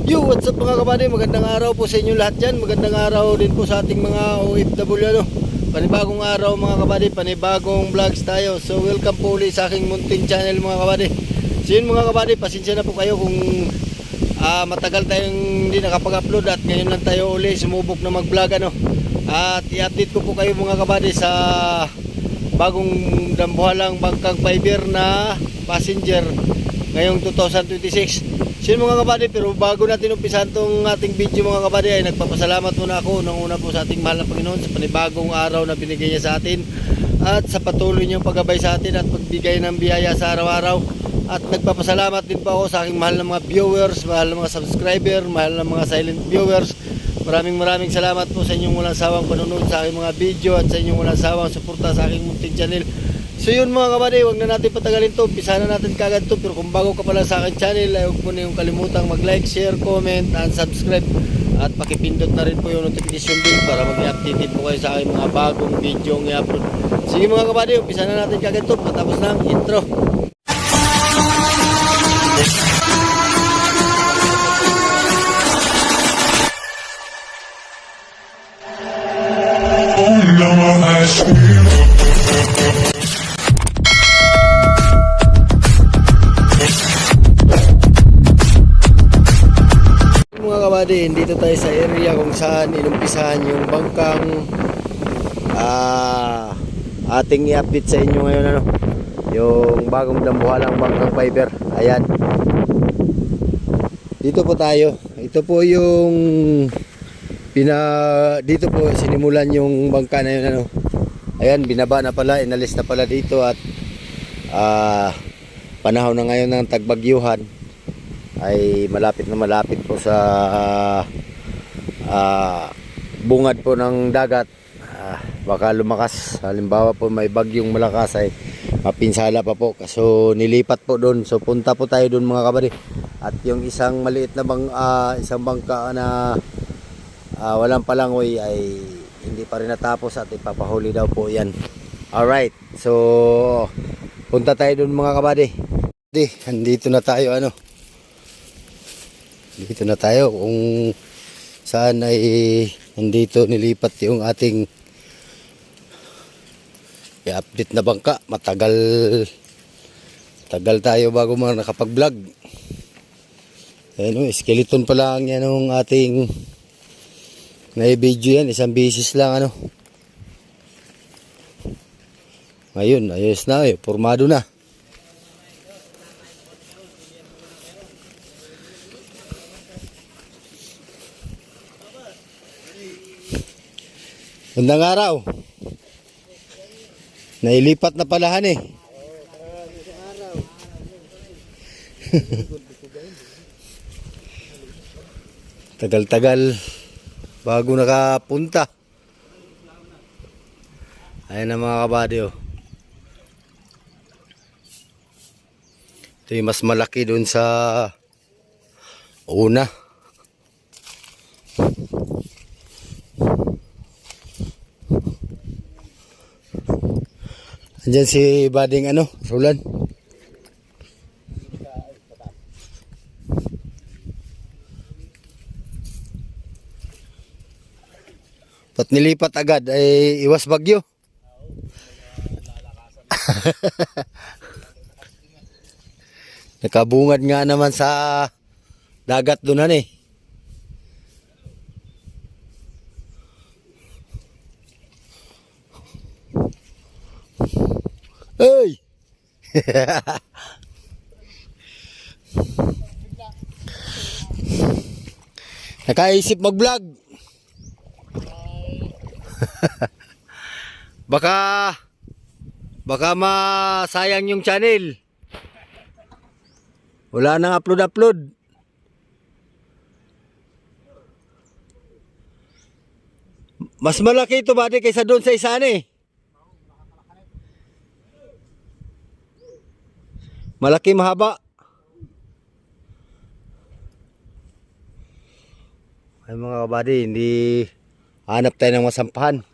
Yo, what's up mga kabady? Magandang araw po sa inyo lahat dyan. Magandang araw din po sa ating mga OFW ano? Panibagong araw mga kabady, panibagong vlogs tayo. So welcome po ulit sa aking munting channel mga kabady. So yun mga kabady, pasensya na po kayo kung matagal tayong hindi nakapag-upload. At ngayon lang tayo ulit sumubok na mag-vlog ano? At i-update ko po kayo mga kabady sa bagong dambuhalang bangkang fiber na passenger ngayong 2026. So yun mga kabady, pero bago natin umpisahan tong ating video mga kabady, ay nagpapasalamat muna ako una po sa ating mahal na Panginoon sa panibagong araw na binigay niya sa atin at sa patuloy niyang paggabay sa atin at pagbigay ng biyaya sa araw-araw. At nagpapasalamat din po ako sa aking mahal na mga viewers, mahal na mga subscriber, mahal na mga silent viewers. Maraming salamat po sa inyong walang sawang panonood sa aking mga video at sa inyong walang sawang suporta sa aking munting channel. So yun mga kabady, huwag na natin patagalin to, umpisa na natin kagad to. Pero kung bago ka pala sa aking channel, ay huwag mo na yung kalimutang mag-like, share, comment, and subscribe. At pakipindot na rin po yung notification bell para mag-update po kayo sa aking mga bagong video ng i-upload. Sige mga kabady, umpisa na natin kagad to, patapos ng intro. Mga kabady, dito tayo sa area kung saan inumpisahan yung bangkang ating i-update sa inyo ngayon ano, yung bagong dambuhalang bangkang fiber. Ayan, dito po tayo. Ito po yung dito po sinimulan yung bangka na yun ano. Ayan, binaba na pala, inalis na pala dito at panahon na ngayon ng tagbagyuhan ay malapit po sa bungad po ng dagat. Baka lumakas, halimbawa po may bagyong malakas ay mapinsala pa po, so nilipat po doon. So punta po tayo doon mga kabady. At yung isang maliit na isang bangka na walang palangoy ay hindi pa rin natapos at ipapahuli daw po yan. Alright, so punta tayo doon mga kabady. Andito na tayo ano. Dito na tayo kung saan ay nandito nilipat yung ating i-update na bangka. Matagal tayo bago mga nakapag-vlog. Ayun, skeleton pa lang yan yung ating na-video yan. Isang bisis lang ano. Ngayon, ayos na formado na. Magandang araw. Nailipat na palahan eh. Tagal-tagal bago nakapunta. Ayan na mga kabady oh. Ito yung mas malaki doon sa una. Andyan si Bading ano, Roland. Pat nilipat agad ay iwas bagyo. Nakabungad nga naman sa dagat doon eh. Hey! Nakaisip mag-vlog. baka masayang yung channel. Wala nang upload. Mas malaki ito ba kaysa doon sa isa eh. Malaki, mahaba. Ay mga kabady, hindi hanap tayo ng masampahan.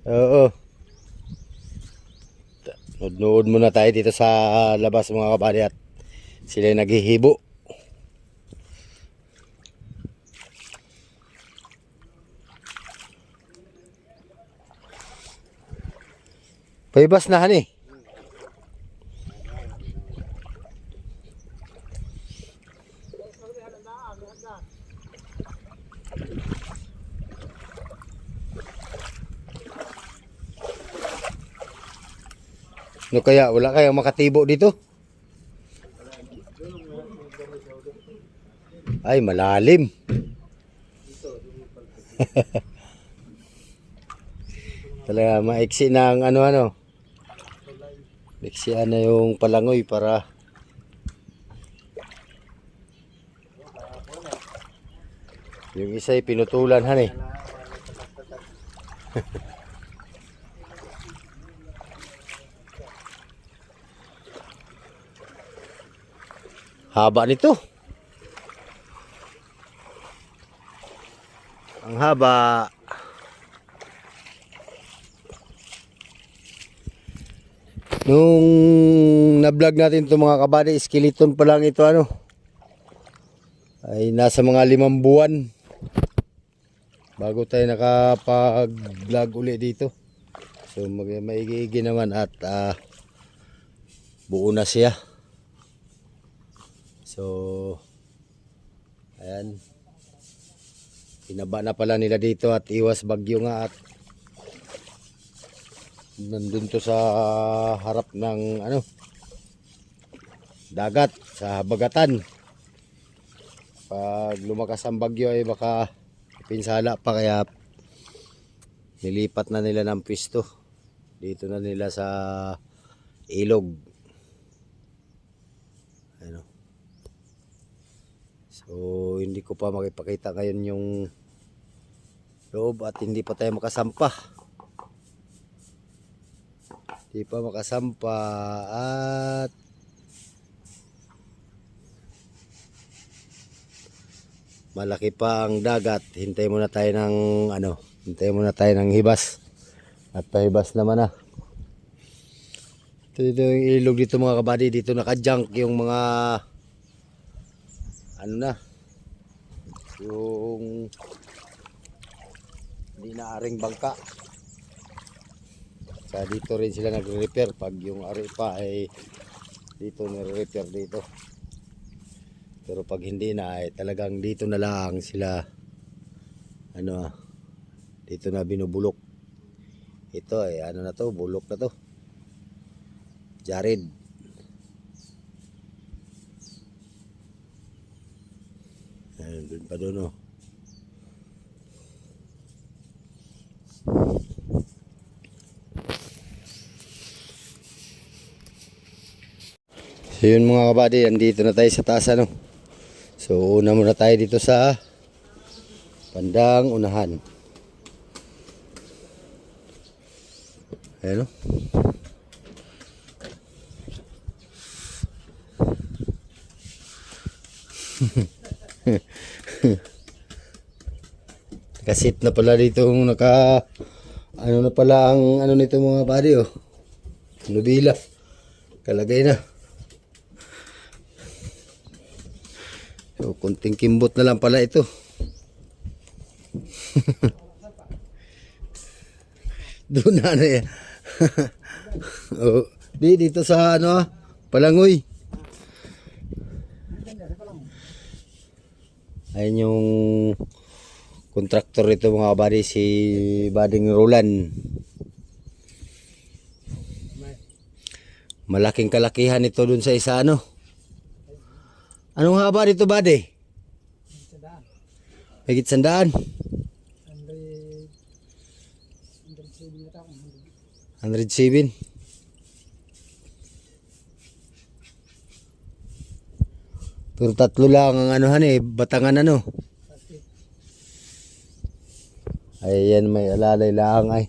Oo. Nood muna tayo dito sa labas mga kabady at sila naghihibo. Paibas na han eh. No kaya wala kayang makatibo dito? Ay malalim. Talaga maiksi na ang ano. Maiksi na yung palangoy para yung isa ay pinutulan han eh. Haba nito. Ang haba. Nung na-vlog natin ito mga kabady, skeleton pa lang ito ano. Ay nasa mga 5 buwan. Bago tayo nakapag-vlog uli dito. So maigi-igi naman at buo na siya. So ayan. Pinaba na pala nila dito at iwas bagyo nga at nandun to sa harap ng ano dagat sa Habagatan. Pag lumakas ang bagyo ay baka pinsala pa kaya nilipat na nila ng pwesto. Dito na nila sa ilog. Ano. So hindi ko pa makipakita ngayon yung loob at hindi pa tayo makasampa. Hindi pa makasampa at malaki pa ang dagat. Hintay muna tayo ng ano, hintay muna tayo ng hibas. At pahibas naman na. Ito yung ilog dito mga kabady. Dito naka-junk yung mga ano na. Yung hindi na aring bangka. Kaya dito rin sila nagre-repair. Pag yung ari pa ay dito nire-repair dito. Pero pag hindi na ay talagang dito na lang sila ano dito na binubulok. Ito ay ano na to, bulok na to. Jared. Ayun dun pa doon oh. So yun mga kabady, andito na tayo sa taas ano. So una muna tayo dito sa bandang unahan. Ayan o. Kasit na pala dito naka ano na pala ang ano nito mga buddy oh. Nubila. Kalagay na. So kunting kimbot na lang pala ito. Doon na yan. Oh, dito sa ano Palangoy. Ayun yung kontraktor nito mga kabady, si Bading Roland. Malaking kalakihan ito dun sa isa ano. Anong haba dito bade? Higit 100. 107. Pero tatlo lang ang anuhan eh, batangan ano. Ayan may alalay lang ay.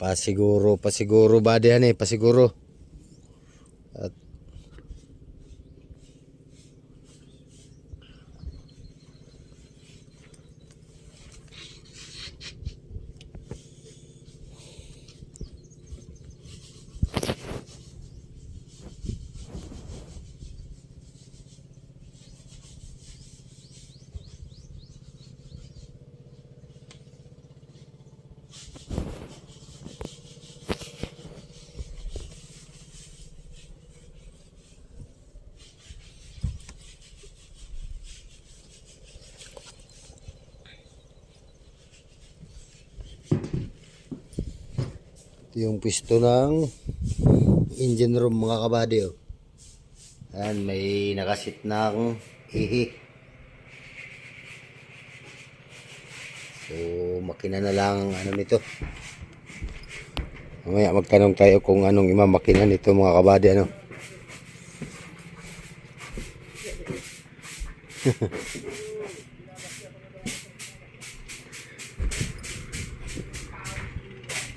Pasiguro ba diyan pasiguro. At yung pisto ng engine room mga kabady. Ayan, may nakasit ng ihi. So makina na lang nito. Mamaya magtanong tayo kung anong imamakina nito mga kabady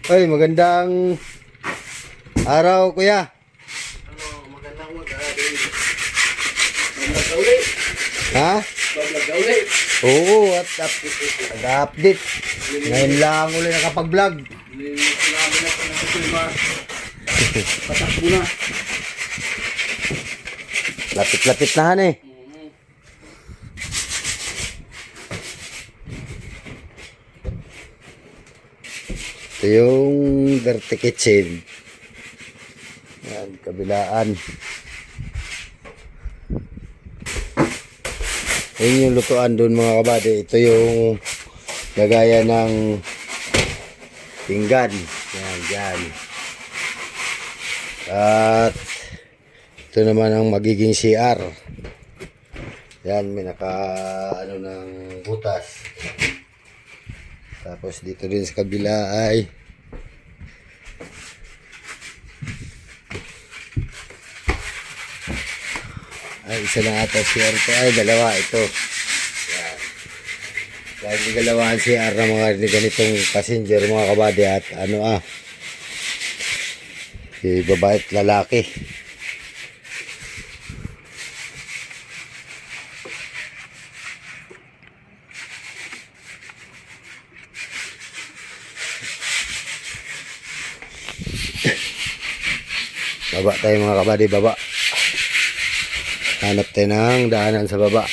Ay, magandang araw, kuya. Ano, magandang mag-aaral. Mag-aaral. Ha? Mag-aaral. Oo, at nag-update. Ngayon lang ulit nakapag-vlog. Sinabi na po ng silma. Patakbo na. Lapit-lapit na Ito yung dirty kitchen. Yan, kabilaan. Yan yung lutuan doon mga kabady. Ito yung lagayan ng pinggan. Yan, dyan. At ito naman ang magiging CR. Yan, may ng butas. Tapos dito din sa kabila ay isa na ata CR ito. Ay, dalawa ito. Yan. Lagi galawaan CR ng mga ganitong passenger mga kabady. At si babae at lalaki. Baba tayo mga kabady, baba. Hanap tayo ng daanan sa baba.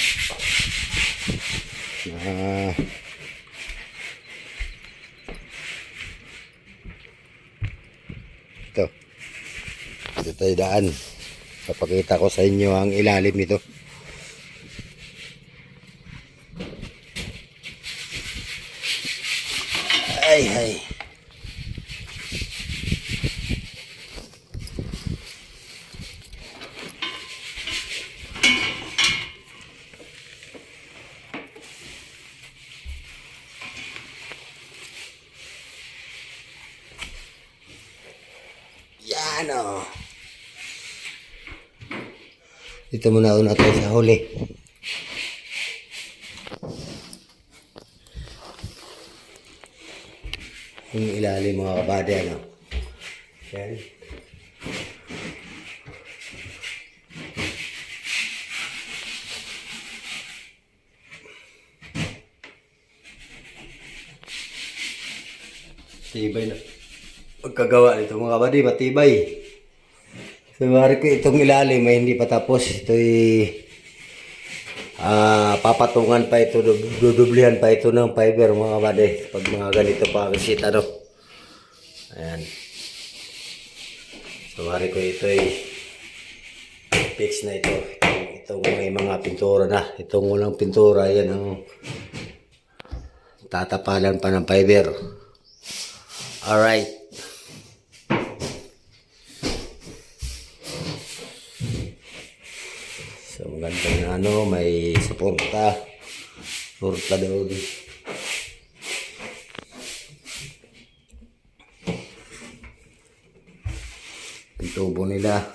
Ito. Ito tayo daan. Papakita ko sa inyo ang ilalim nito. Ay. Yan o. Dito muna una tayo sa huli. Yung ilalim mga kabady Yan. Tibay na. Pagkagawa nito mga kabady, matibay. So, mari ko itong ilalim ay hindi pa tapos. Ito'y papatungan pa ito, dudublihan pa ito ng fiber mga kabady. Pag mga ganito pa kasi ayan. So, mari ko ito'y fix na ito. Itong may mga pintura na. Itong walang pintura, yan ang tatapalan pa ng fiber. Alright. So, magandang may suporta daw din. Ang tubo nila.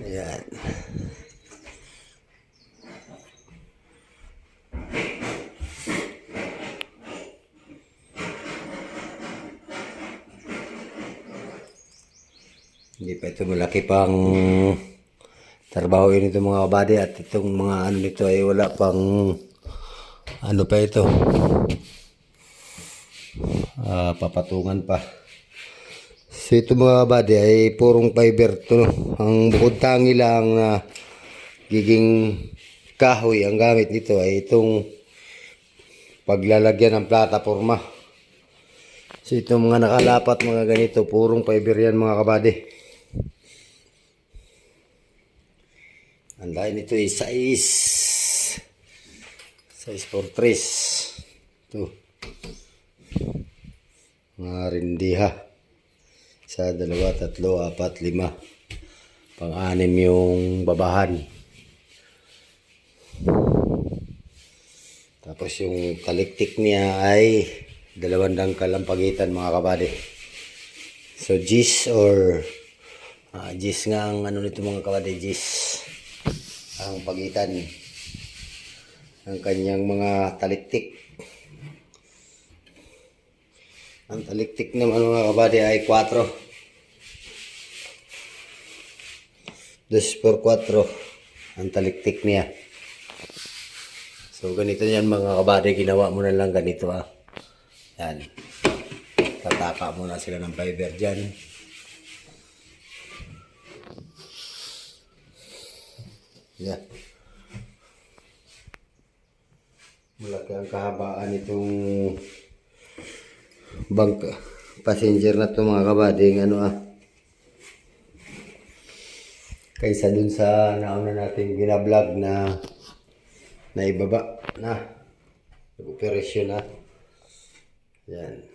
Ayan. Hindi pa ito malaki pang trabaho yun ito mga kabady, at itong mga ano nito ay wala pang ano pa ito, papatungan pa. So ito mga kabady ay purong fiber to, no? Ang bukod tangi lang na giging kahoy ang gamit nito ay itong paglalagyan ng plataforma. So itong mga nakalapat mga ganito, purong fiber yan mga kabady. Ang lain nito ay size 4-3. Ito. Mga rindiha. 1, 2, 3, 4, 5. Pang-anim yung babahan. Tapos yung taliktik niya ay 2 dangkal ang pagitan mga kabady. So gis or gis nga ang ano nito mga kabady, gis ang pagitan ng kanyang mga taliktik. Ang taliktik naman mga kabady ay 4. 2x4 ang taliktik niya. So ganito yan mga kabady, ginawa mo na lang ganito yan, tataka muna sila ng fiber dyan. Yan, malaki ang kahabaan itong bank passenger na to mga kabady, kaysa dun sa nauna natin binablog na ibaba na operasyon na. Yan.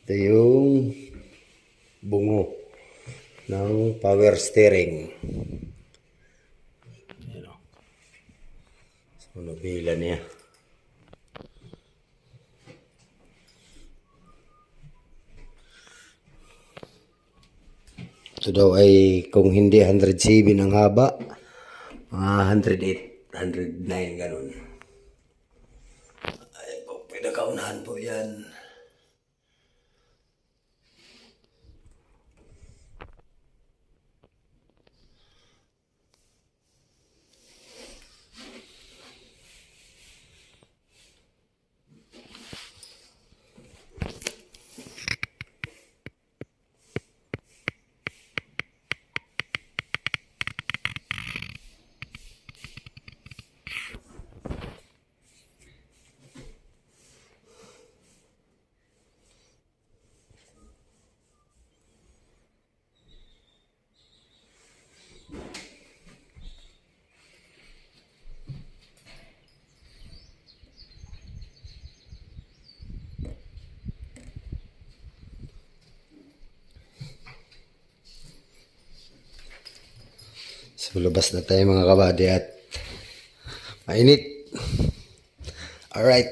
Ito yung bungo ng power steering. Ayan o. So, nabila niya. Ito daw ay kung hindi 107 ang haba, mga 108, 109 ganun. Ay po, pinakaunahan po yan. So labas na tayo mga kabady at mainit. Alright.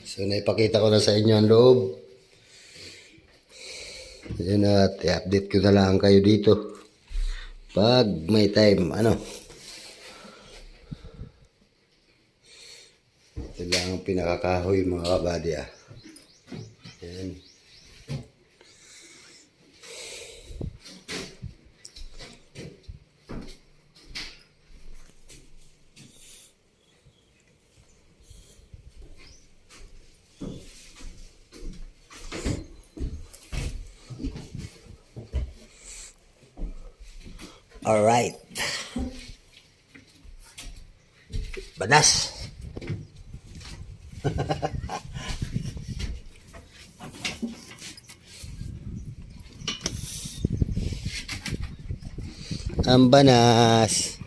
So naipakita ko na sa inyo ang loob. Ayan, at i-update ko na lang kayo dito pag may time. Ito lang ang pinakakahoy mga kabady. Ayan. Alright. Banas. Ang banas.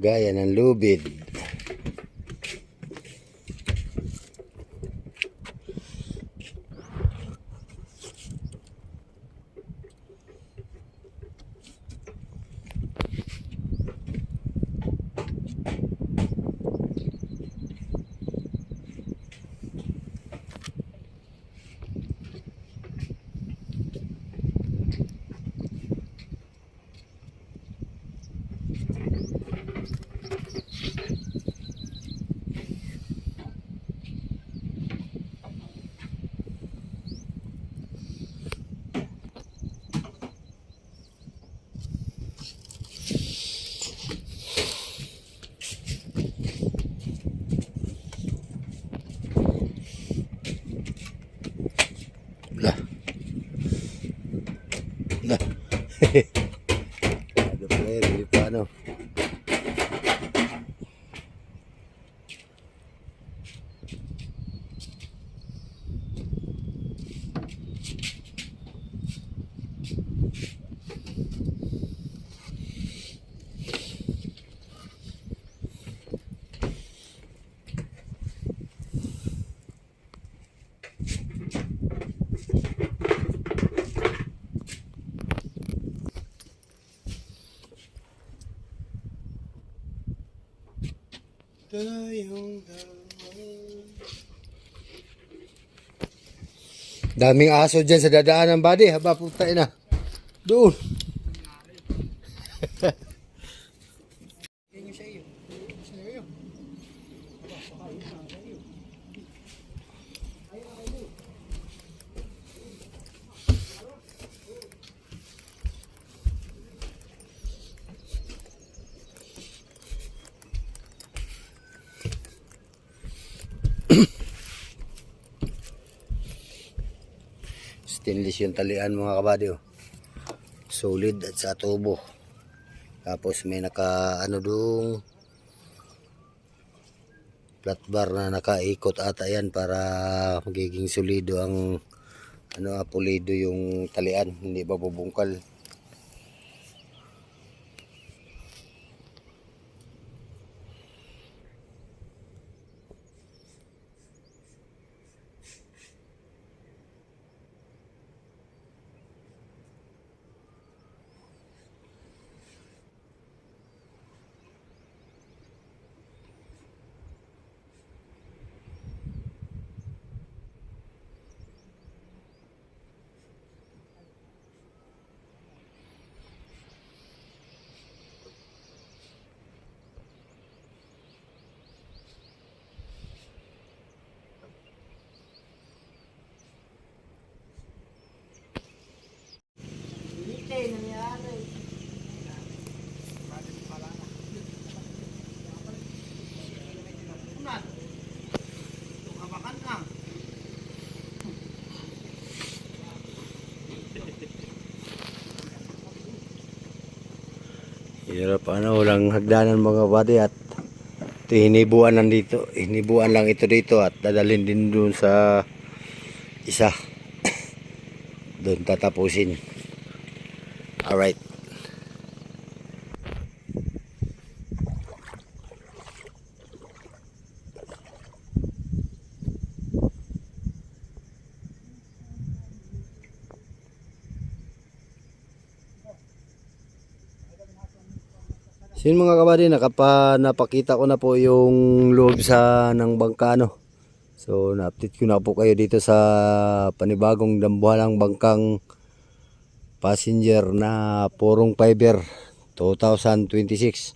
Gaya ng lubid. Lah. Lah. Ada player di paano. Daming aso dyan sa dadaanan, buddy. Haba, puta na. Doon. Stainless yung talian mga kabady, oh. Solid at sa tubo. Tapos may naka ano dong flat bar na nakaikot ata yan para magiging solido ang ano, pulido yung talian, hindi babubungkal. Hirap ano, walang hagdanan mga buddy at ito hinibuan nandito. Hinibuan lang ito dito at dadalhin din doon sa isa. Doon tatapusin. Alright. So yun mga kabady, napakita ko na po yung loob ng bangka, no? So na-update ko na po kayo dito sa panibagong dambuhalang bangkang passenger na purong fiber 2026.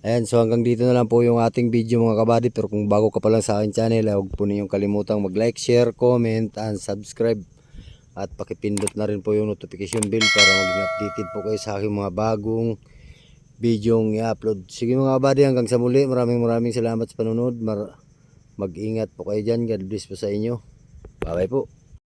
Ayan, so hanggang dito na lang po yung ating video mga kabady. Pero kung bago ka pa lang sa aking channel, huwag po ninyong kalimutang mag-like, share, comment, and subscribe. At pakipindot na rin po yung notification bell para maging updated po kayo sa aking mga bagong videong i-upload. Sige mga kabady, hanggang sa muli. Maraming salamat sa panonood. Mag-ingat po kayo dyan. God bless po sa inyo. Bye bye po.